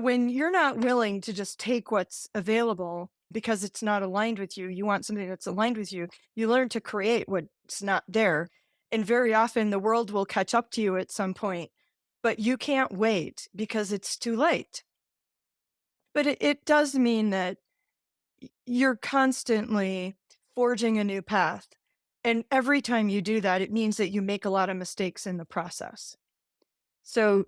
When you're not willing to just take what's available because it's not aligned with you, you want something that's aligned with you, you learn to create what's not there. And very often the world will catch up to you at some point, but you can't wait because it's too late. But it does mean that you're constantly forging a new path. And every time you do that, it means that you make a lot of mistakes in the process. So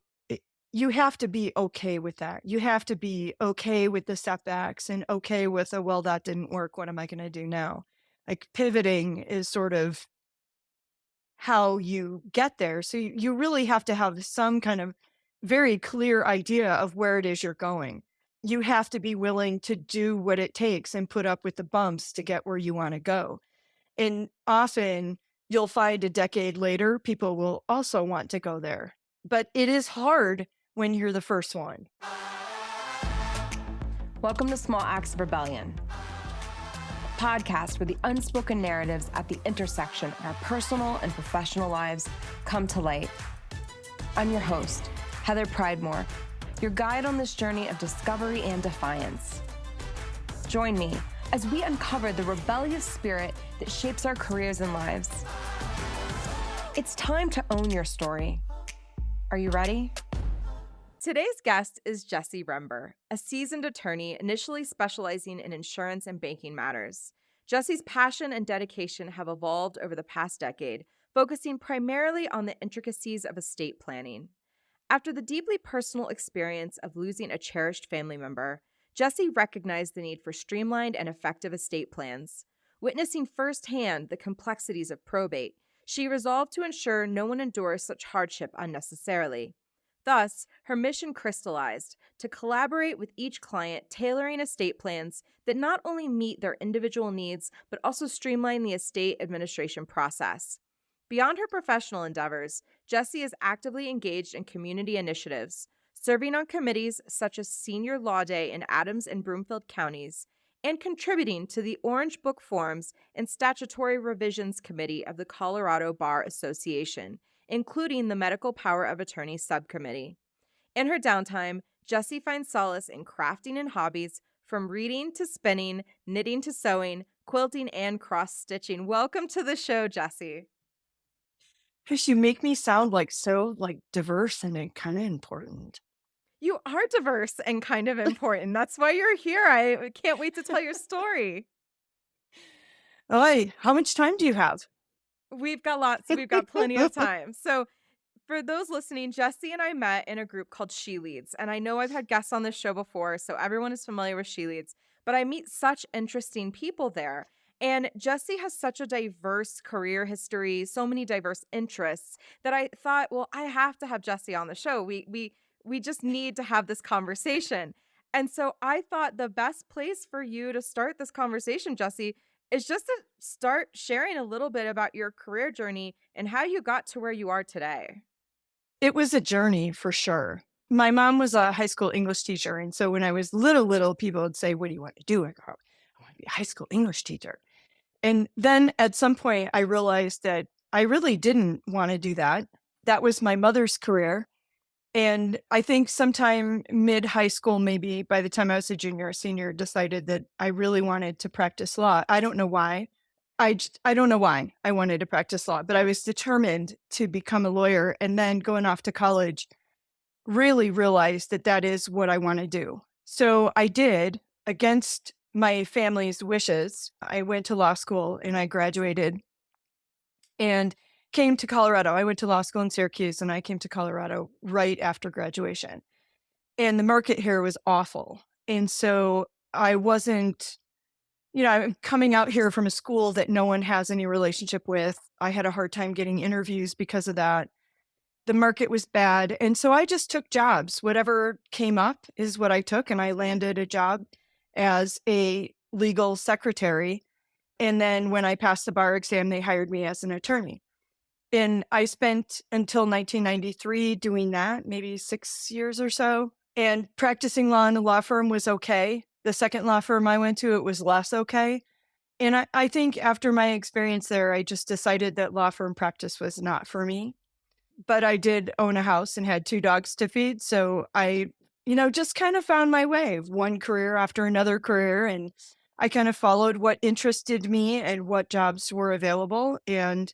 you have to be okay with that. You have to be okay with the setbacks and okay with, oh, well, that didn't work. What am I going to do now? Like pivoting is sort of how you get there. So you really have to have some kind of very clear idea of where it is you're going. You have to be willing to do what it takes and put up with the bumps to get where you want to go. And often you'll find a decade later, people will also want to go there. But it is hard when you're the first one. Welcome to Small Acts of Rebellion, a podcast where the unspoken narratives at the intersection of our personal and professional lives come to light. I'm your host, Heather Pridemore, your guide on this journey of discovery and defiance. Join me as we uncover the rebellious spirit that shapes our careers and lives. It's time to own your story. Are you ready? Today's guest is Jessie Rember, a seasoned attorney initially specializing in insurance and banking matters. Jessie's passion and dedication have evolved over the past decade, focusing primarily on the intricacies of estate planning. After the deeply personal experience of losing a cherished family member, Jessie recognized the need for streamlined and effective estate plans. Witnessing firsthand the complexities of probate, she resolved to ensure no one endures such hardship unnecessarily. Thus, her mission crystallized to collaborate with each client, tailoring estate plans that not only meet their individual needs, but also streamline the estate administration process. Beyond her professional endeavors, Jessie is actively engaged in community initiatives, serving on committees such as Senior Law Day in Adams and Broomfield counties, and contributing to the Orange Book Forms and Statutory Revisions Committee of the Colorado Bar Association, including the Medical Power of Attorney Subcommittee. In her downtime, Jessie finds solace in crafting and hobbies, from reading to spinning, knitting to sewing, quilting, and cross-stitching. Welcome to the show, Jessie. Because you make me sound so diverse and kind of important. You are diverse and kind of important. That's why you're here. I can't wait to tell your story. Oi, how much time do you have? We've got lots. We've got plenty of time. So for those listening, Jessie and I met in a group called She Leads. And I know I've had guests on this show before, so everyone is familiar with She Leads. But I meet such interesting people there. And Jessie has such a diverse career history, so many diverse interests that I thought, well, I have to have Jessie on the show. We just need to have this conversation. And so I thought the best place for you to start this conversation, Jessie, is just to start sharing a little bit about your career journey and how you got to where you are today. It was a journey for sure. My mom was a high school English teacher. And so when I was little, people would say, what do you want to do? I go, I want to be a high school English teacher. And then at some point, I realized that I really didn't want to do that. That was my mother's career. And I think sometime mid high school, maybe by the time I was a junior or senior, decided that I really wanted to practice law. I don't know why. I don't know why I wanted to practice law, but I was determined to become a lawyer. And then going off to college, really realized that that is what I want to do. So I did, against my family's wishes. I went to law school and I graduated and came to Colorado. I went to law school in Syracuse and I came to Colorado right after graduation. And the market here was awful. And so I wasn't, I'm coming out here from a school that no one has any relationship with. I had a hard time getting interviews because of that. The market was bad. And so I just took jobs. Whatever came up is what I took. And I landed a job as a legal secretary. And then when I passed the bar exam, they hired me as an attorney. And I spent until 1993 doing that, maybe 6 years or so. And practicing law in a law firm was okay. The second law firm I went to, it was less okay. And I think after my experience there, I just decided that law firm practice was not for me. But I did own a house and had 2 dogs to feed. So I just kind of found my way, one career after another career. And I kind of followed what interested me and what jobs were available. And,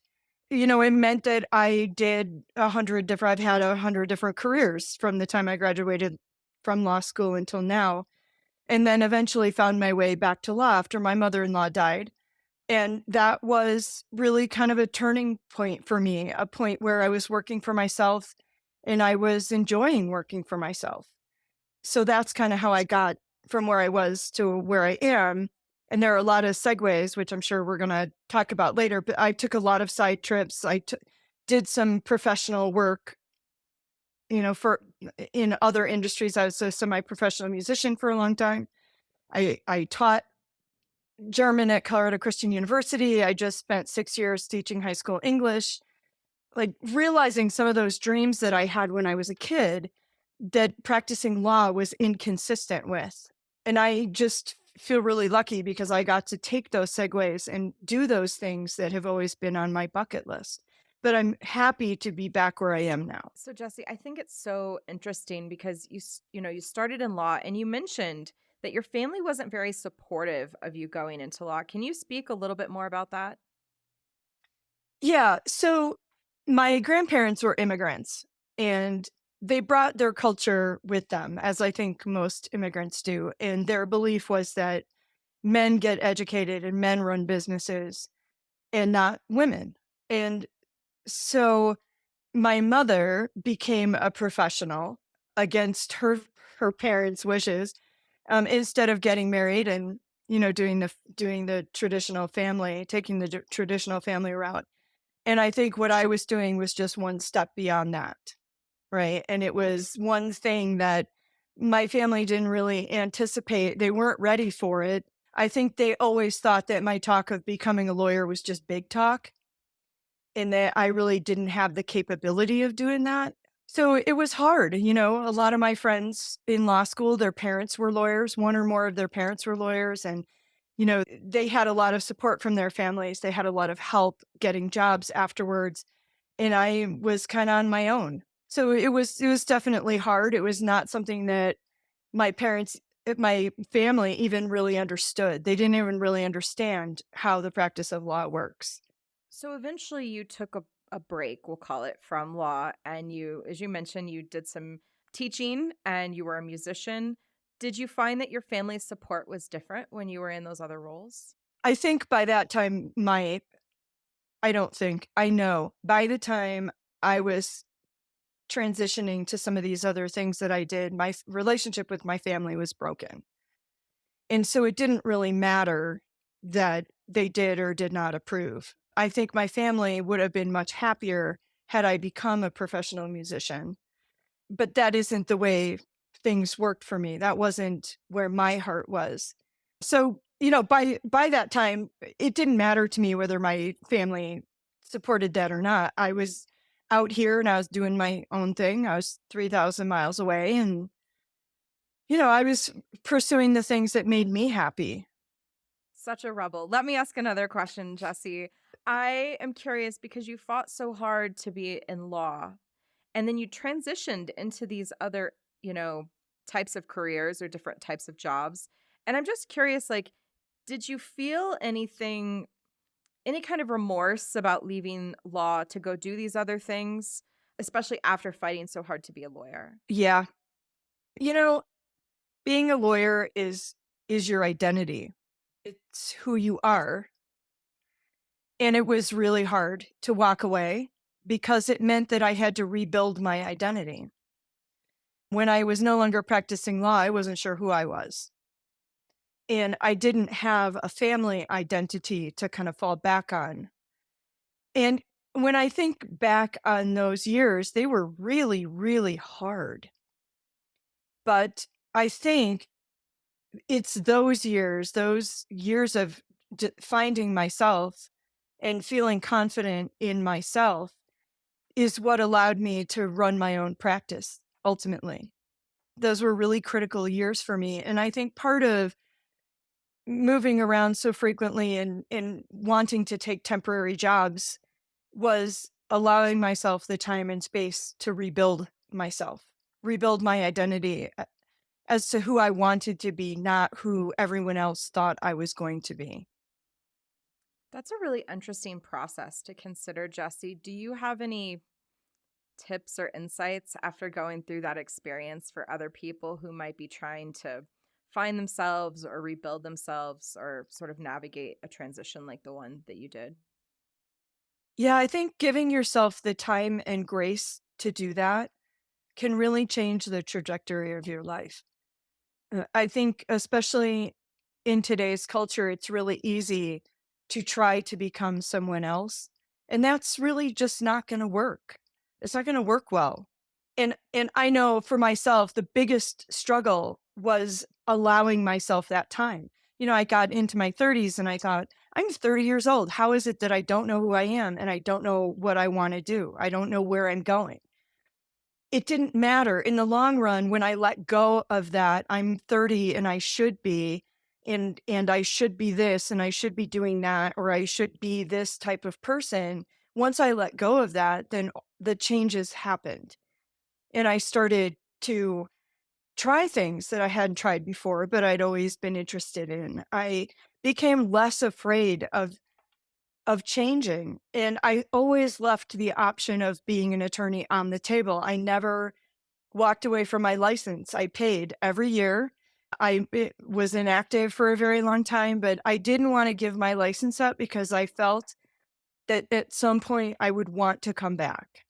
it meant that I've had 100 different careers from the time I graduated from law school until now. And then eventually found my way back to law after my mother-in-law died. And that was really kind of a turning point for me, a point where I was working for myself and I was enjoying working for myself. So that's kind of how I got from where I was to where I am. And there are a lot of segues, which I'm sure we're going to talk about later. But I took a lot of side trips. Did some professional work, for in other industries. I was a semi-professional musician for a long time. I taught German at Colorado Christian University. I just spent 6 years teaching high school English, like realizing some of those dreams that I had when I was a kid that practicing law was inconsistent with. And I just feel really lucky because I got to take those segues and do those things that have always been on my bucket list. But I'm happy to be back where I am now. So Jesse, I think it's so interesting because you started in law and you mentioned that your family wasn't very supportive of you going into law. Can you speak a little bit more about that? Yeah. So my grandparents were immigrants and they brought their culture with them, as I think most immigrants do. And their belief was that men get educated and men run businesses and not women. And so my mother became a professional against her parents' wishes, instead of getting married and doing the traditional family, taking the traditional family route. And I think what I was doing was just one step beyond that, right? And it was one thing that my family didn't really anticipate. They weren't ready for it. I think they always thought that my talk of becoming a lawyer was just big talk and that I really didn't have the capability of doing that. So it was hard. A lot of my friends in law school, their parents were lawyers, one or more of their parents were lawyers. And, they had a lot of support from their families. They had a lot of help getting jobs afterwards. And I was kind of on my own. So it was definitely hard. It was not something that my parents, my family even really understood. They didn't even really understand how the practice of law works. So eventually you took a break, we'll call it, from law. And you, as you mentioned, you did some teaching and you were a musician. Did you find that your family's support was different when you were in those other roles? I think by that time, I don't think, I know by the time I was transitioning to some of these other things that I did, my relationship with my family was broken. And so it didn't really matter that they did or did not approve. I think my family would have been much happier had I become a professional musician, but that isn't the way things worked for me. That wasn't where my heart was. So, by that time, it didn't matter to me whether my family supported that or not. I was out here and I was doing my own thing. I was 3,000 miles away and, I was pursuing the things that made me happy. Such a rebel. Let me ask another question, Jesse. I am curious because you fought so hard to be in law and then you transitioned into these other, types of careers or different types of jobs. And I'm just curious, like, did you feel anything, any kind of remorse about leaving law to go do these other things, especially after fighting so hard to be a lawyer? Yeah. You know, being a lawyer is your identity. It's who you are. And it was really hard to walk away because it meant that I had to rebuild my identity. When I was no longer practicing law, I wasn't sure who I was. And I didn't have a family identity to kind of fall back on. And when I think back on those years, they were really, really hard. But I think it's those years of finding myself and feeling confident in myself is what allowed me to run my own practice ultimately. Those were really critical years for me. And I think part of moving around so frequently and wanting to take temporary jobs was allowing myself the time and space to rebuild myself, rebuild my identity. as to who I wanted to be, not who everyone else thought I was going to be. That's a really interesting process to consider, Jesse. Do you have any tips or insights after going through that experience for other people who might be trying to find themselves or rebuild themselves or sort of navigate a transition like the one that you did? Yeah, I think giving yourself the time and grace to do that can really change the trajectory of your life. I think, especially in today's culture, it's really easy to try to become someone else. And that's really just not going to work. It's not going to work well. And I know for myself, the biggest struggle was allowing myself that time. I got into my 30s and I thought, I'm 30 years old. How is it that I don't know who I am and I don't know what I want to do? I don't know where I'm going. It didn't matter in the long run when I let go of that. I'm 30 and I should be, and I should be this and I should be doing that, or I should be this type of person. Once I let go of that, then the changes happened. And I started to try things that I hadn't tried before, but I'd always been interested in. I became less afraid of changing, and I always left the option of being an attorney on the table. I never walked away from my license. I paid every year. Was inactive for a very long time, but I didn't want to give my license up because I felt that at some point I would want to come back.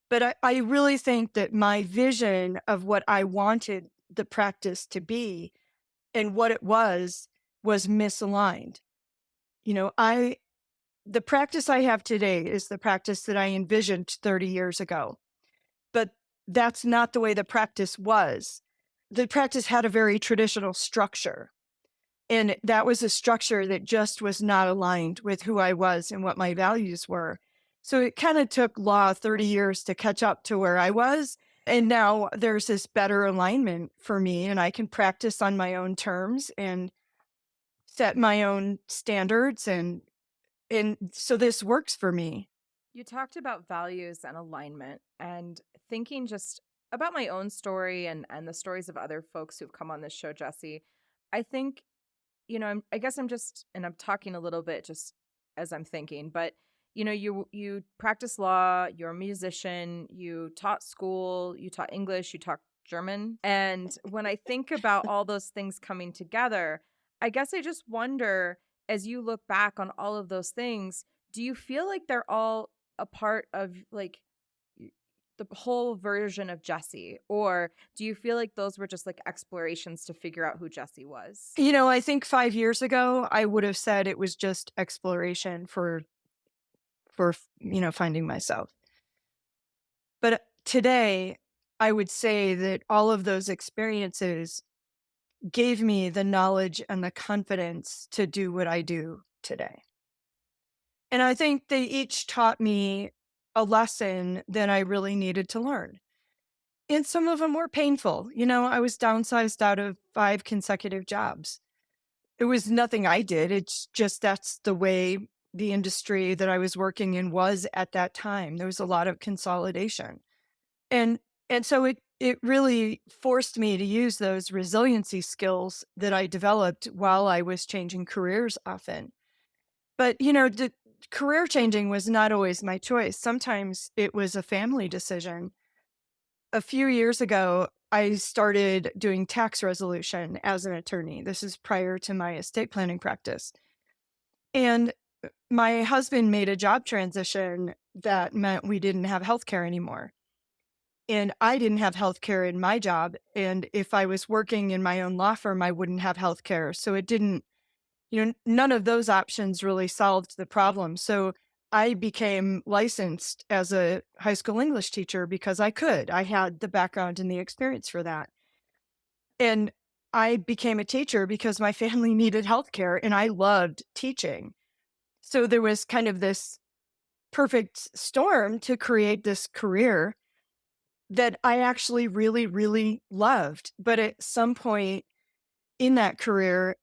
But I really think that my vision of what I wanted the practice to be and what it was misaligned. You know, I the practice I have today is the practice that I envisioned 30 years ago. But that's not the way the practice was. The practice had a very traditional structure. And that was a structure that just was not aligned with who I was and what my values were. So it kind of took law 30 years to catch up to where I was. And now there's this better alignment for me, and I can practice on my own terms and set my own standards. And so this works for me. You talked about values and alignment, and thinking just about my own story and the stories of other folks who've come on this show, Jesse. I think, I guess I'm just, and I'm talking a little bit just as I'm thinking, but you practice law, you're a musician, you taught school, you taught English, you taught German. And when I think about all those things coming together, I guess I just wonder, as you look back on all of those things, do you feel like they're all a part of like the whole version of Jesse? Or do you feel like those were just like explorations to figure out who Jesse was? I think 5 years ago, I would have said it was just exploration for finding myself. But today, I would say that all of those experiences gave me the knowledge and the confidence to do what I do today. And I think they each taught me a lesson that I really needed to learn. And some of them were painful. I was downsized out of 5 consecutive jobs. It was nothing I did. It's just that's the way the industry that I was working in was at that time. There was a lot of consolidation. And and so it really forced me to use those resiliency skills that I developed while I was changing careers often. But the career changing was not always my choice. Sometimes it was a family decision. A few years ago, I started doing tax resolution as an attorney. This is prior to my estate planning practice. And my husband made a job transition that meant we didn't have healthcare anymore. And I didn't have healthcare in my job. And if I was working in my own law firm, I wouldn't have healthcare. So it didn't, none of those options really solved the problem. So I became licensed as a high school English teacher because I could. I had the background and the experience for that. And I became a teacher because my family needed healthcare and I loved teaching. So there was kind of this perfect storm to create this career that I actually really, really loved. But at some point in that career,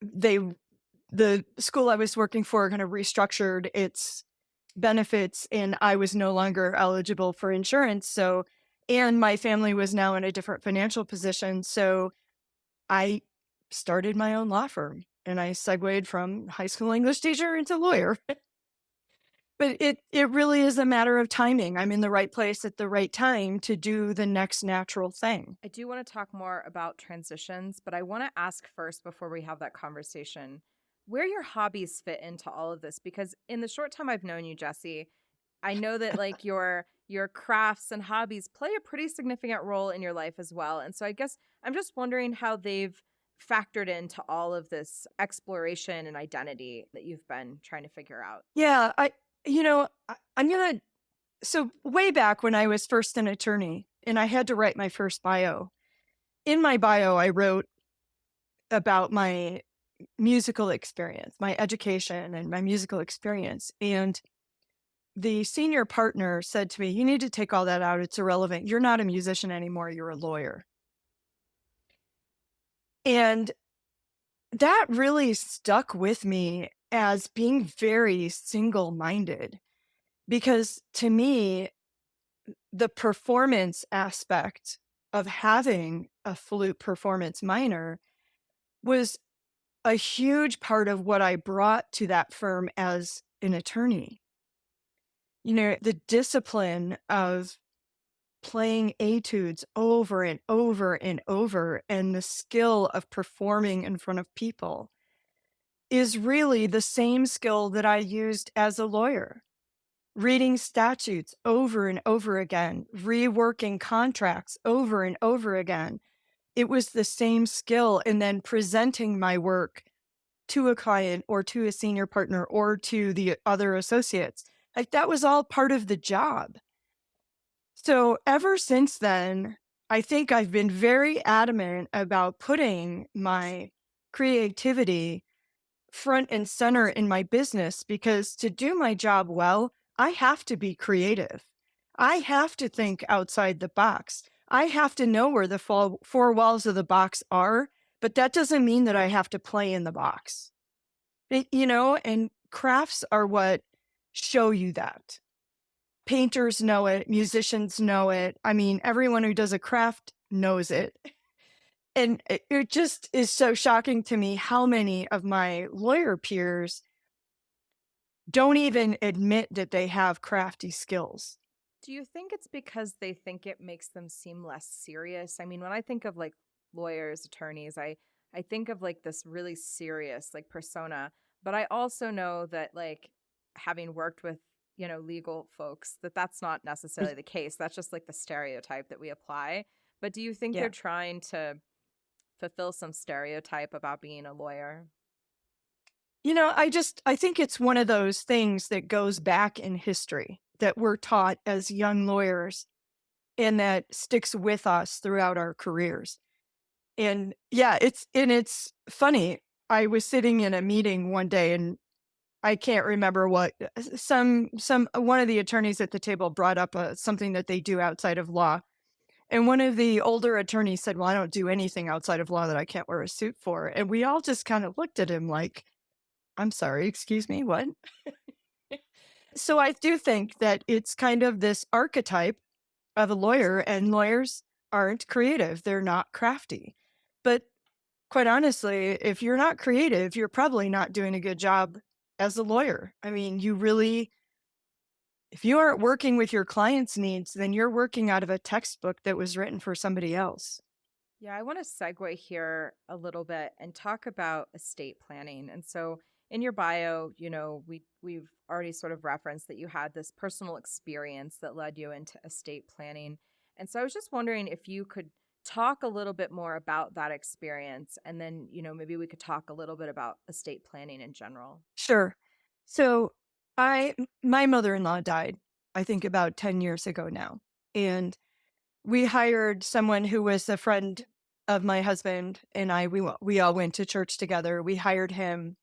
the school I was working for kind of restructured its benefits and I was no longer eligible for insurance. So And my family was now in a different financial position. So I started my own law firm and I segued from high school English teacher into lawyer. But it really is a matter of timing. I'm in the right place at the right time to do the next natural thing. I do want to talk more about transitions, but I want to ask first before we have that conversation where your hobbies fit into all of this. Because in the short time I've known you, Jessie, I know that like your crafts and hobbies play a pretty significant role in your life as well. And so I guess I'm just wondering how they've factored into all of this exploration and identity that you've been trying to figure out. Yeah, I'm gonna. So way back when I was first an attorney and I had to write my first bio. In my bio, I wrote about my musical experience, my education and my musical experience. And the senior partner said to me, "You need to take all that out. It's irrelevant. You're not a musician anymore. You're a lawyer." And that really stuck with me as being very single minded because to me, the performance aspect of having a flute performance minor was a huge part of what I brought to that firm as an attorney. The discipline of playing etudes over and over and over and the skill of performing in front of people is really the same skill that I used as a lawyer. Reading statutes over and over again, reworking contracts over and over again. It was the same skill. And then presenting my work to a client or to a senior partner or to the other associates. Like that was all part of the job. So ever since then, I think I've been very adamant about putting my creativity front and center in my business because to do my job well, I have to be creative. I have to think outside the box. I have to know where the four walls of the box are, but that doesn't mean that I have to play in the box. And crafts are what show you that. Painters know it, musicians know it. I mean, everyone who does a craft knows it. And it just is so shocking to me how many of my lawyer peers don't even admit that they have crafty skills. Do you think it's because they think it makes them seem less serious? I mean, when I think of like lawyers, attorneys, I think of like this really serious like persona, but I also know that like having worked with, legal folks that that's not necessarily the case. That's just like the stereotype that we apply. But do you think Yeah. they're trying to fulfill some stereotype about being a lawyer? I think it's one of those things that goes back in history that we're taught as young lawyers and that sticks with us throughout our careers. And yeah, it's funny. I was sitting in a meeting one day and I can't remember what some one of the attorneys at the table brought up something that they do outside of law. And one of the older attorneys said, "Well, I don't do anything outside of law that I can't wear a suit for." And we all just kind of looked at him like, "I'm sorry, excuse me, what?" So I do think that it's kind of this archetype of a lawyer, and lawyers aren't creative. They're not crafty. But quite honestly, if you're not creative, you're probably not doing a good job as a lawyer. I mean, if you aren't working with your client's needs, then you're working out of a textbook that was written for somebody else. Yeah, I want to segue here a little bit and talk about estate planning. And so in your bio, we've already sort of referenced that you had this personal experience that led you into estate planning. And so I was just wondering if you could talk a little bit more about that experience and then, maybe we could talk a little bit about estate planning in general. Sure. So my mother-in-law died, I think about 10 years ago now. And we hired someone who was a friend of my husband and I. We all went to church together. We hired him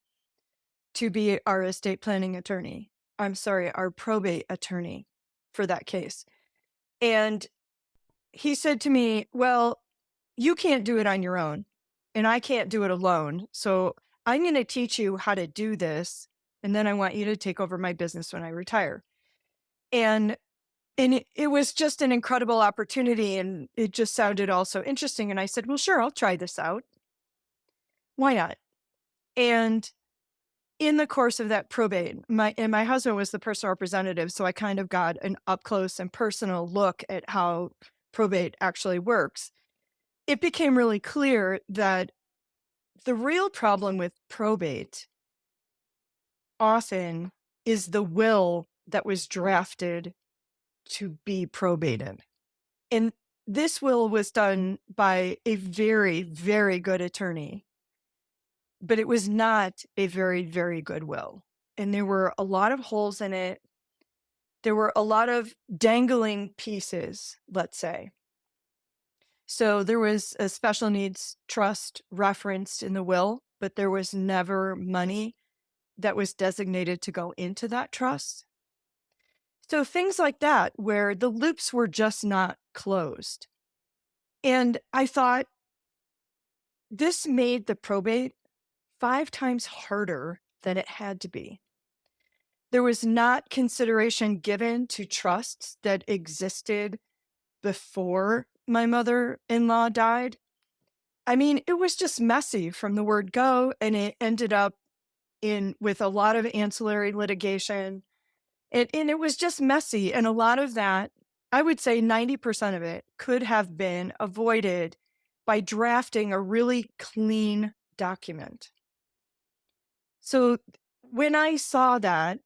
to be our estate planning attorney. I'm sorry, our probate attorney for that case. And he said to me, "Well, you can't do it on your own, and I can't do it alone. So I'm going to teach you how to do this. And then I want you to take over my business when I retire." And And it was just an incredible opportunity, and it just sounded all so interesting. And I said, well, sure, I'll try this out. Why not? And in the course of that probate, my husband was the personal representative, so I kind of got an up close and personal look at how probate actually works. It became really clear that the real problem with probate often is the will that was drafted to be probated. And this will was done by a very, very good attorney, but it was not a very, very good will. And there were a lot of holes in it. There were a lot of dangling pieces, let's say. So there was a special needs trust referenced in the will, but there was never money that was designated to go into that trust. So things like that, where the loops were just not closed. And I thought this made the probate 5 times harder than it had to be. There was not consideration given to trusts that existed before my mother-in-law died. I mean, it was just messy from the word go, and it ended up in with a lot of ancillary litigation. And it was just messy, and a lot of that, I would say 90% of it could have been avoided by drafting a really clean document. So when I saw that,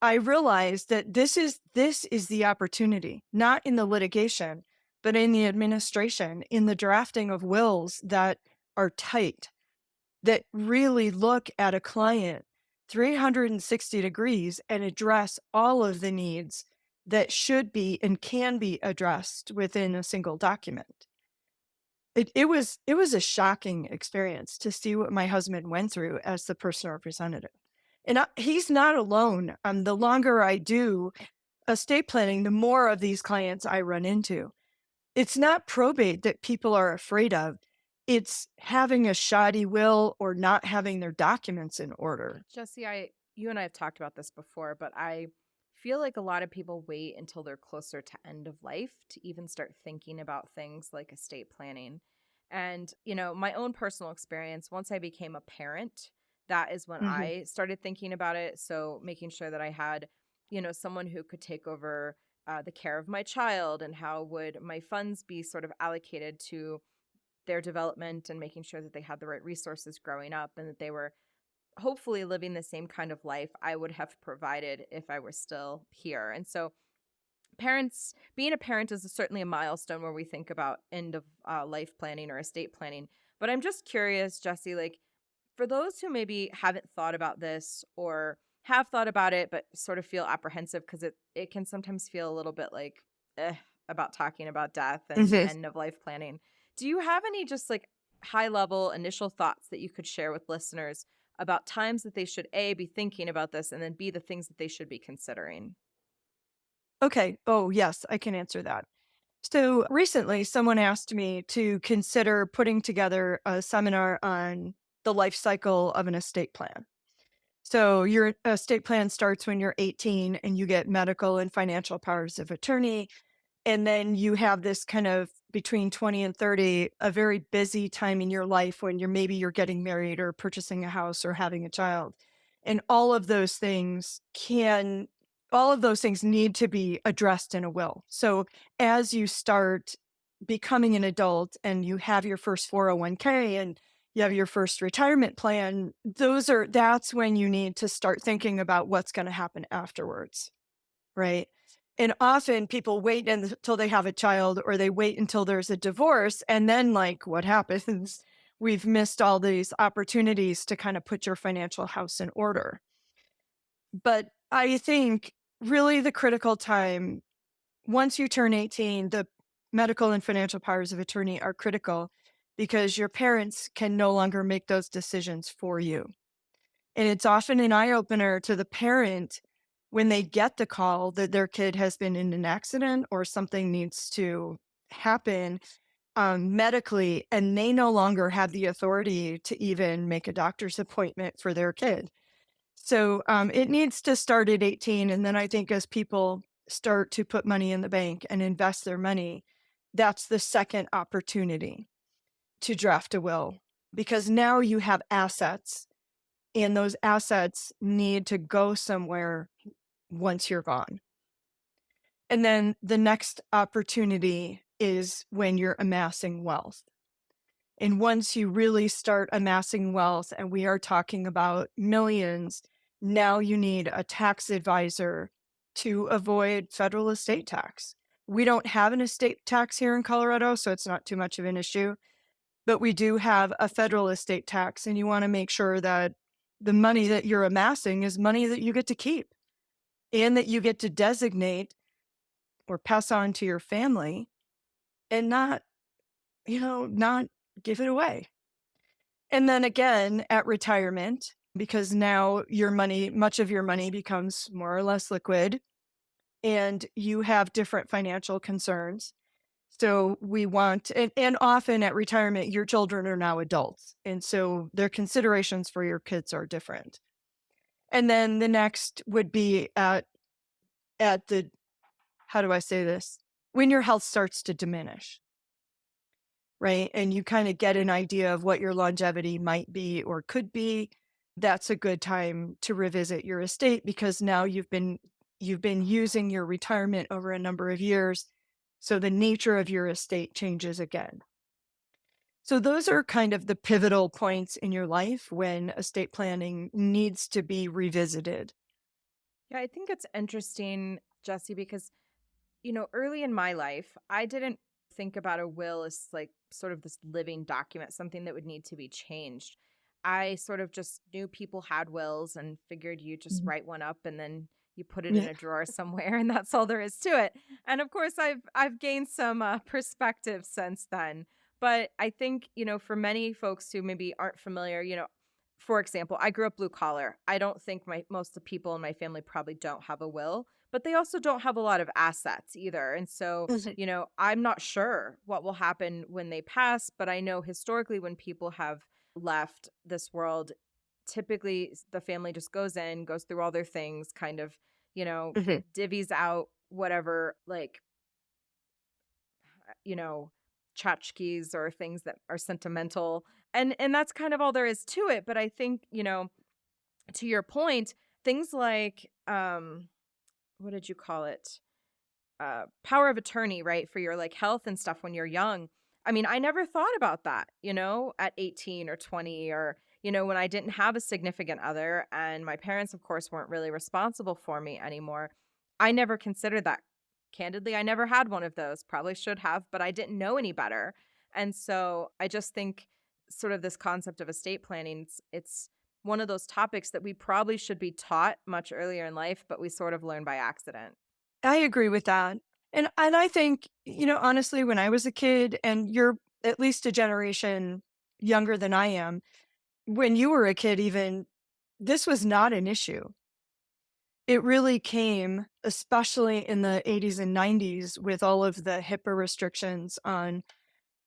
I realized that this is the opportunity, not in the litigation, but in the administration, in the drafting of wills that are tight, that really look at a client 360 degrees and address all of the needs that should be and can be addressed within a single document. It was a shocking experience to see what my husband went through as the personal representative. And he's not alone. The longer I do estate planning, the more of these clients I run into. It's not probate that people are afraid of. It's having a shoddy will or not having their documents in order. Jesse, you and I have talked about this before, but I feel like a lot of people wait until they're closer to end of life to even start thinking about things like estate planning. And, my own personal experience, once I became a parent, that is when Mhm. I started thinking about it. So making sure that I had, someone who could take over the care of my child, and how would my funds be sort of allocated to their development, and making sure that they had the right resources growing up, and that they were hopefully living the same kind of life I would have provided if I were still here. And so being a parent is certainly a milestone where we think about end of life planning or estate planning. But I'm just curious, Jesse, like, for those who maybe haven't thought about this, or have thought about it but sort of feel apprehensive, because it can sometimes feel a little bit like about talking about death and Mhm. end of life planning. Do you have any just like high level initial thoughts that you could share with listeners about times that they should A, be thinking about this, and then B, the things that they should be considering? Okay. Oh, yes, I can answer that. So recently, someone asked me to consider putting together a seminar on the life cycle of an estate plan. So your estate plan starts when you're 18 and you get medical and financial powers of attorney. And then you have this kind of between 20 and 30, a very busy time in your life when you're getting married or purchasing a house or having a child. And all of those things need to be addressed in a will. So as you start becoming an adult and you have your first 401k and you have your first retirement plan, that's when you need to start thinking about what's going to happen afterwards, right? And often people wait until they have a child, or they wait until there's a divorce. And then, like, what happens? We've missed all these opportunities to kind of put your financial house in order. But I think really the critical time, once you turn 18, the medical and financial powers of attorney are critical, because your parents can no longer make those decisions for you. And it's often an eye opener to the parent when they get the call that their kid has been in an accident or something needs to happen medically, and they no longer have the authority to even make a doctor's appointment for their kid. So it needs to start at 18. And then I think as people start to put money in the bank and invest their money, that's the second opportunity to draft a will, because now you have assets and those assets need to go somewhere once you're gone. And then the next opportunity is when you're amassing wealth. And once you really start amassing wealth, and we are talking about millions, now you need a tax advisor to avoid federal estate tax. We don't have an estate tax here in Colorado, so it's not too much of an issue, but we do have a federal estate tax, and you want to make sure that the money that you're amassing is money that you get to keep and that you get to designate or pass on to your family and not, not give it away. And then again, at retirement, because now your money, much of your money becomes more or less liquid and you have different financial concerns. So we want, and often at retirement, your children are now adults. And so their considerations for your kids are different. And then the next would be at the, how do I say this? When your health starts to diminish, right? And you kind of get an idea of what your longevity might be or could be. That's a good time to revisit your estate, because now you've been using your retirement over a number of years. So the nature of your estate changes again. So those are kind of the pivotal points in your life when estate planning needs to be revisited. Yeah, I think it's interesting, Jesse, because early in my life, I didn't think about a will as like sort of this living document, something that would need to be changed. I sort of just knew people had wills and figured you just Mhm. write one up and then you put it in Yeah. a drawer somewhere, and that's all there is to it. And of course, I've gained some perspective since then. But I think for many folks who maybe aren't familiar, for example, I grew up blue collar. I don't think most of the people in my family probably don't have a will, but they also don't have a lot of assets either. And so, Mhm. I'm not sure what will happen when they pass, but I know historically when people have left this world, typically the family just goes in, goes through all their things, kind of, you know, Mhm. divvies out whatever, like, you know, tchotchkes or things that are sentimental. And that's kind of all there is to it. But I think, to your point, things like what did you call it? Power of attorney, right? For your like health and stuff when you're young. I mean, I never thought about that, at 18 or 20 or, when I didn't have a significant other and my parents, of course, weren't really responsible for me anymore. I never considered that. Candidly, I never had one of those. Probably should have, but I didn't know any better. And so I just think sort of this concept of estate planning, it's one of those topics that we probably should be taught much earlier in life, but we sort of learn by accident. I agree with that. And I think, honestly, when I was a kid, and you're at least a generation younger than I am, when you were a kid even, this was not an issue. It really came, especially in the 80s and 90s, with all of the HIPAA restrictions on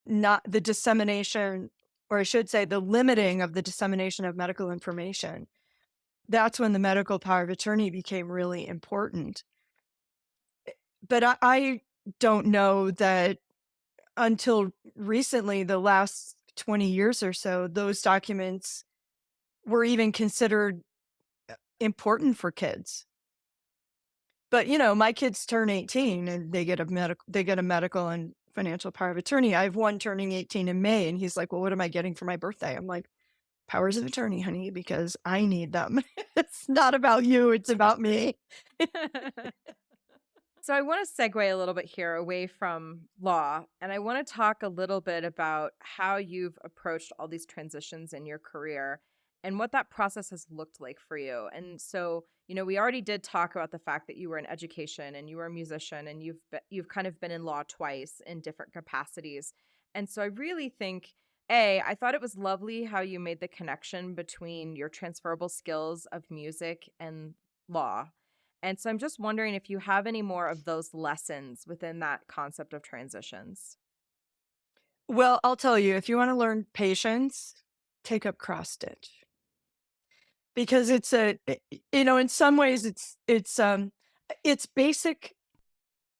not the dissemination, or I should say the limiting of the dissemination of medical information. That's when the medical power of attorney became really important. But I don't know that until recently, the last 20 years or so, those documents were even considered important for kids. But, my kids turn 18 and they get a medical and financial power of attorney. I have one turning 18 in May, and he's like, "Well, what am I getting for my birthday?" I'm like, "Powers of attorney, honey, because I need them." It's not about you, it's about me. So I want to segue a little bit here away from law, and I want to talk a little bit about how you've approached all these transitions in your career and what that process has looked like for you. And so, we already did talk about the fact that you were in education and you were a musician and you've kind of been in law twice in different capacities. And so I really think I thought it was lovely how you made the connection between your transferable skills of music and law, and so I'm just wondering if you have any more of those lessons within that concept of transitions. Well, I'll tell you, if you wanna learn patience, take up cross stitch, because it's in some ways it's basic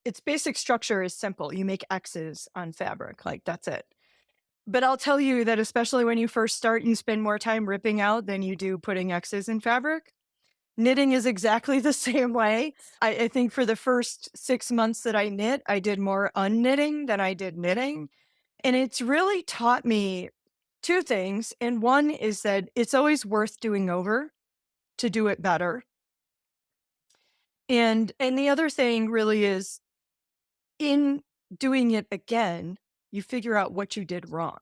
its basic structure is simple. You make X's on fabric, like that's it. But I'll tell you that especially when you first start, you spend more time ripping out than you do putting X's in fabric. Knitting is exactly the same way. I think for the first 6 months that I knit, I did more unknitting than I did knitting. And it's really taught me two things. And one is that it's always worth doing over to do it better. And the other thing really is in doing it again, you figure out what you did wrong,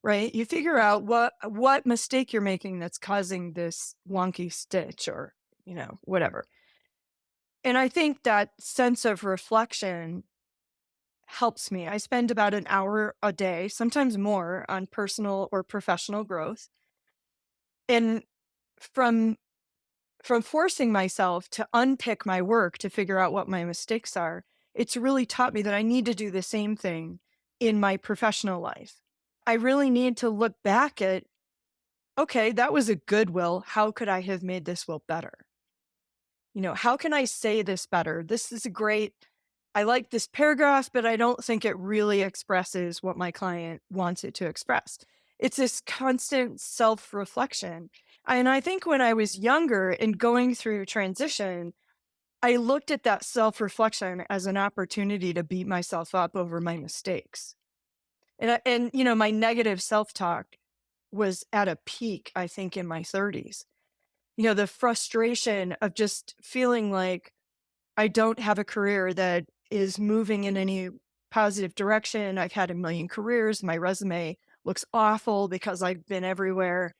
right? You figure out what mistake you're making that's causing this wonky stitch or, whatever. And I think that sense of reflection helps me. I spend about an hour a day, sometimes more, on personal or professional growth. And from from forcing myself to unpick my work to figure out what my mistakes are, it's really taught me that I need to do the same thing in my professional life. I really need to look back at, okay, that was a good will. How could I have made this will better? How can I say this better? This is I like this paragraph, but I don't think it really expresses what my client wants it to express. It's this constant self reflection. And I think when I was younger and going through transition, I looked at that self reflection as an opportunity to beat myself up over my mistakes. And my negative self talk was at a peak, I think, in my 30s. The frustration of just feeling like I don't have a career that is moving in any positive direction. I've had a million careers. My resume looks awful because I've been everywhere.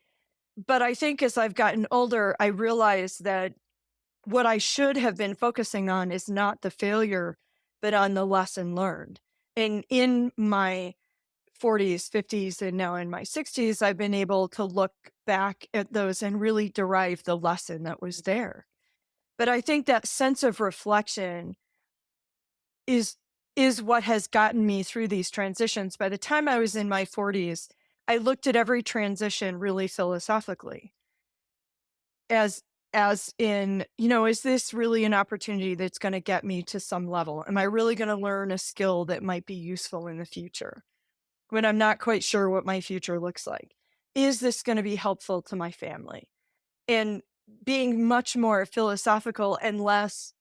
But I think as I've gotten older, I realized that what I should have been focusing on is not the failure, but on the lesson learned. And in my 40s, 50s, and now in my 60s, I've been able to look back at those and really derive the lesson that was there. But I think that sense of reflection is is what has gotten me through these transitions. By the time I was in my 40s, I looked at every transition really philosophically as as in, is this really an opportunity that's going to get me to some level? Am I really going to learn a skill that might be useful in the future when I'm not quite sure what my future looks like? Is this going to be helpful to my family? And being much more philosophical and less,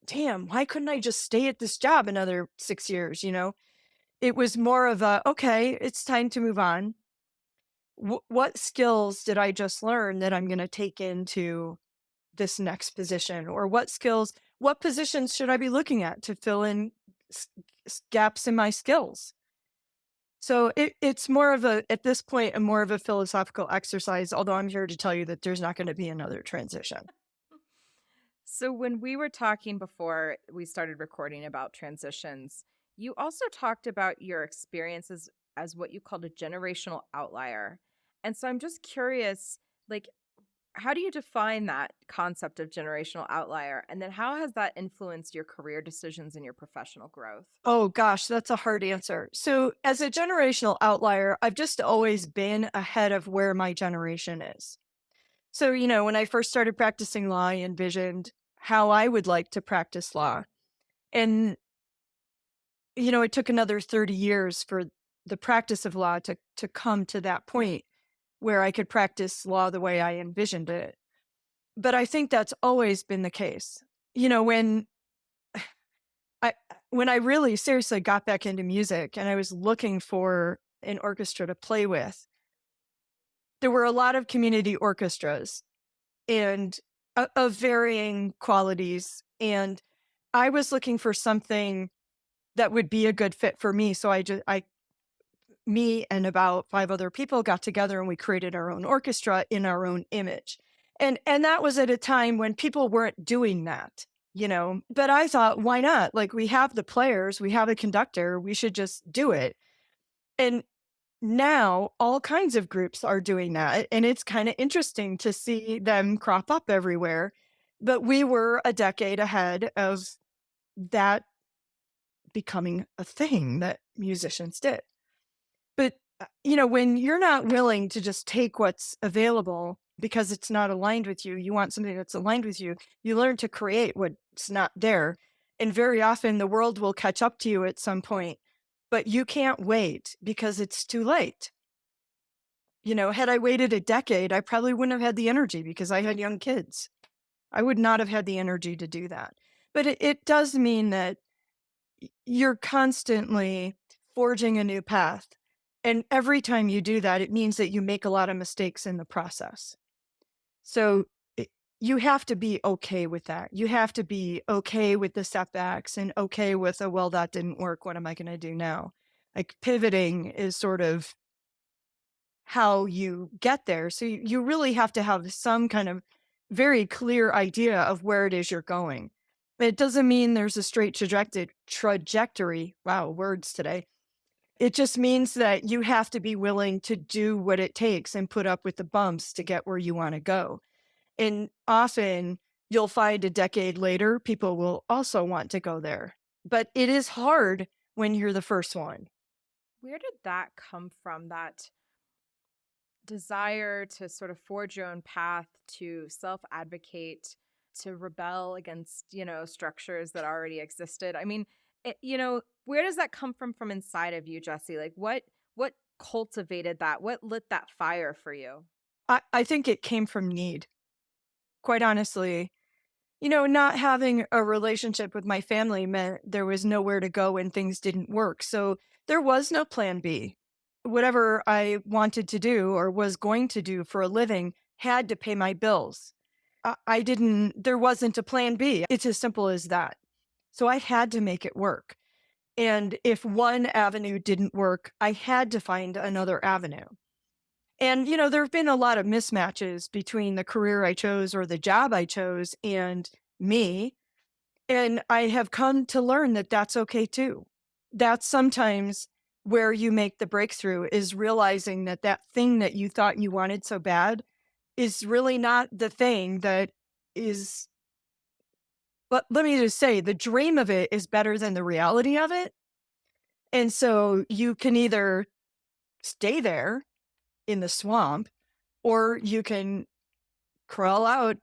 damn, why couldn't I just stay at this job another 6 years? It was more of a, okay, it's time to move on. What skills did I just learn that I'm going to take into this next position? Or what positions should I be looking at to fill in gaps in my skills? So it's more of at this point, more of a philosophical exercise, although I'm here to tell you that there's not going to be another transition. So, when we were talking before we started recording about transitions, you also talked about your experiences as what you called a generational outlier. And so, I'm just curious, like, how do you define that concept of generational outlier? And then, how has that influenced your career decisions and your professional growth? Oh gosh, that's a hard answer. So, as a generational outlier, I've just always been ahead of where my generation is. So, when I first started practicing law, I envisioned how I would like to practice law. And, it took another 30 years for the practice of law to come to that point where I could practice law the way I envisioned it. But I think that's always been the case. You know, when I when I really seriously got back into music and I was looking for an orchestra to play with, there were a lot of community orchestras and of varying qualities. And I was looking for something that would be a good fit for me. So me and about 5 other people got together and we created our own orchestra in our own image. And that was at a time when people weren't doing that. But I thought, why not? Like, we have the players, we have a conductor, we should just do it. And now all kinds of groups are doing that. And it's kind of interesting to see them crop up everywhere. But we were a decade ahead of that becoming a thing that musicians did. But, when you're not willing to just take what's available because it's not aligned with you, you want something that's aligned with you, you learn to create what's not there. And very often the world will catch up to you at some point, but you can't wait because it's too late. Had I waited a decade, I probably wouldn't have had the energy because I had young kids. I would not have had the energy to do that. But it does mean that you're constantly forging a new path. And every time you do that, it means that you make a lot of mistakes in the process. So you have to be okay with that. You have to be okay with the setbacks and okay with, oh, well, that didn't work. What am I going to do now? Like pivoting is sort of how you get there. So you really have to have some kind of very clear idea of where it is you're going. It doesn't mean there's a straight trajectory. Wow, words today. It just means that you have to be willing to do what it takes and put up with the bumps to get where you want to go. And often you'll find a decade later, people will also want to go there. But it is hard when you're the first one. Where did that come from? That desire to sort of forge your own path, to self-advocate, to rebel against, structures that already existed. I mean, where does that come from inside of you, Jessie? Like what cultivated that? What lit that fire for you? I think it came from need. Quite honestly, not having a relationship with my family meant there was nowhere to go when things didn't work. So there was no plan B. Whatever I wanted to do or was going to do for a living had to pay my bills. There wasn't a plan B. It's as simple as that. So I had to make it work. And if one avenue didn't work, I had to find another avenue. And, there have been a lot of mismatches between the career I chose or the job I chose and me. And I have come to learn that that's okay too. That's sometimes where you make the breakthrough, is realizing that that thing that you thought you wanted so bad is really not the thing that is. But let me just say, the dream of it is better than the reality of it. And so you can either stay there in the swamp, or you can crawl out,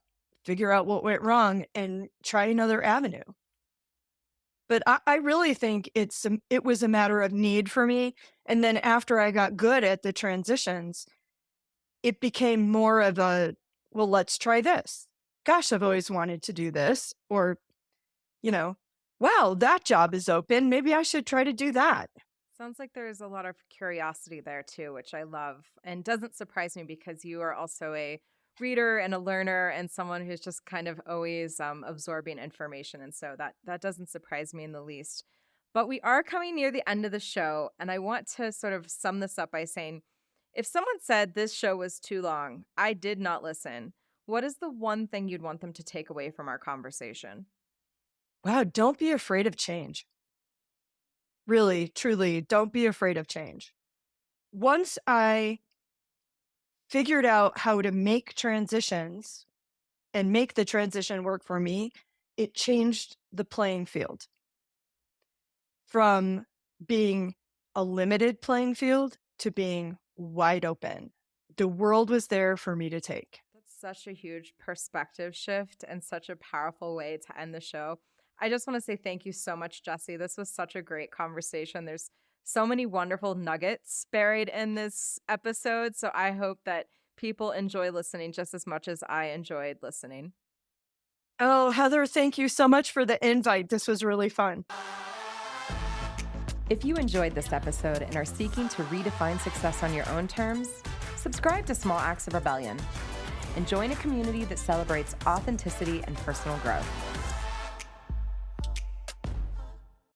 figure out what went wrong, and try another avenue. But I really think it was a matter of need for me. And then after I got good at the transitions, it became more of a, well, let's try this. Gosh, I've always wanted to do this. Or, wow, that job is open. Maybe I should try to do that. Sounds like there's a lot of curiosity there too, which I love, and doesn't surprise me because you are also a reader and a learner and someone who's just kind of always absorbing information. And so that doesn't surprise me in the least. But we are coming near the end of the show, and I want to sort of sum this up by saying, if someone said this show was too long, I did not listen, what is the one thing you'd want them to take away from our conversation? Wow, don't be afraid of change. Really, truly, don't be afraid of change. Once I figured out how to make transitions and make the transition work for me, it changed the playing field from being a limited playing field to being wide open. The world was there for me to take. That's such a huge perspective shift and such a powerful way to end the show. I just want to say thank you so much, Jessie. This was such a great conversation. There's so many wonderful nuggets buried in this episode. So I hope that people enjoy listening just as much as I enjoyed listening. Oh, Heather, thank you so much for the invite. This was really fun. If you enjoyed this episode and are seeking to redefine success on your own terms, subscribe to Small Acts of Rebellion and join a community that celebrates authenticity and personal growth.